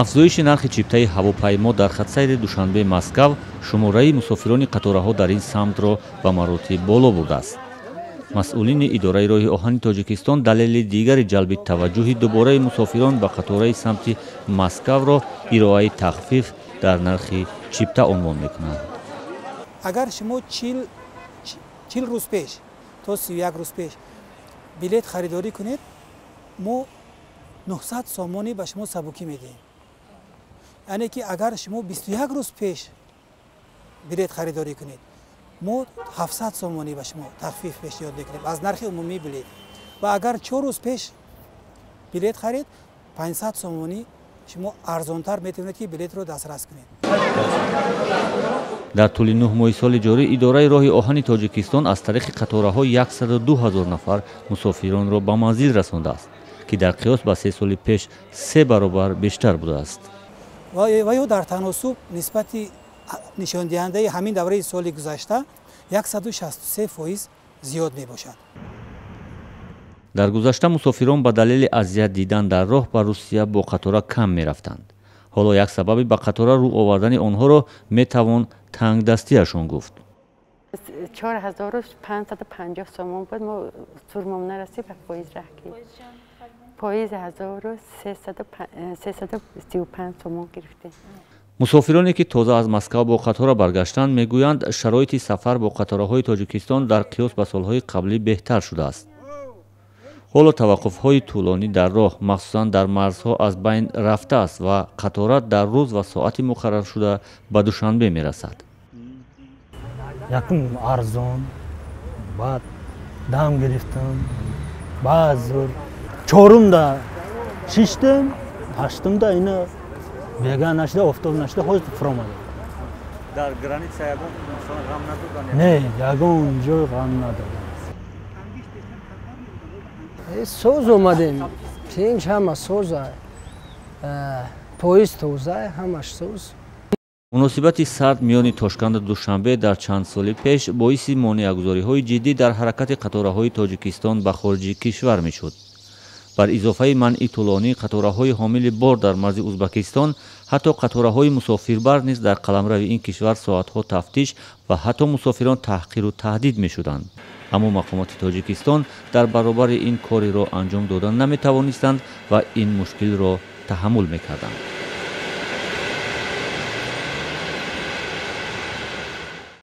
афзоиши нархи чиптаи ҳавопаймо дар хатсайри душанбе Москав шумораи мусофирони қатораҳо дар ин самтро ба маротиб боло бурдааст. масъулини идораи роҳи оҳани Тоҷикистон далели дигари ҷалби таваҷҷӯҳи дубораи мусофирон ба қатораи самти Москавро ироаи тахфиф дар нархи чипта унвон мекунанд. агар шумо 40 рӯз пеш то 31 рӯз пеш билет харидорӣ кунед, мо 900 сомонӣ ба шумо сабукӣ медиҳем. яъне ки агар шумо 21 рӯз пеш билет харидорӣ кунед, мо 700 сомонӣ ба шумо тахфиф пешниҳод мекунем аз нархи умумии билет. ва агар 4 рӯз пеш билет харид, 500 сомонӣ шумо арзонтар метавонед ки билетро дастрас кунед. дар тӯли 9 моҳи соли ҷорӣ идораи роҳи оҳани Тоҷикистон аз тариқи қатораҳо 102 000 нафар мусофиронро ба манзил расондааст, ки дар қиёс ба 3 соли пеш 3 баробар бештар будааст. ва ё дар таносуб нисбати нишондиҳандаи ҳамин давраи соли гузашта 163% зиёд мебошад. дар гузашта мусофирон ба далели азият дидан дар роҳ ба Русия бо қатора кам мерафтанд. ҳоло як сабаби ба қатора рӯ овардани онҳоро метавон тангдастиашон гуфт. 4550 сомон буд, мо сурмом нарасид ба поиз рахтем. поиз 1335 сомон гирифтем. мусофироне ки тоза аз Москав бо қатора баргаштанд мегӯянд шароити сафар бо қатораҳои Тоҷикистон дар қиёс ба солҳои қаблӣ беҳтар шудааст. ҳоло таваққуфҳои тӯлонӣ дар роҳ махсусан дар марзҳо аз байн рафтааст ва қатора дар рӯз ва соати муқарраршуда ба Душанбе мерасад. якум арзон, баъд дам гирифтам, баъд зур, чорумда шиштем, ҳаштумда ина бега нашда, офтоб нашда ҳоз фуромада. дар граница ягон ғам надодан? Не, ягон ҷой ғам надодан. соз омадем, тинч ҳама соза, поиз тоза, ҳамаш соз. муносибати сард миёни Тошканду Душанбе дар чанд соли пеш боиси монеагузориҳои ҷиддӣ дар ҳаракати қатораҳои Тоҷикистон ба хориҷи кишвар мешуд. бар изофаи манъи тӯлонӣ қатораҳои ҳомили бор дар марзи Узбекистон, ҳатто қатораҳои мусофирбар низ дар қаламрави ин кишвар соатҳо тафтиш ва ҳатто мусофирон таҳқиру таҳдид мешуданд. аммо мақомоти Тоҷикистон дар баробари ин кори ро анҷом дода наметавонистанд ва ин мушкилро таҳаммул мекарданд.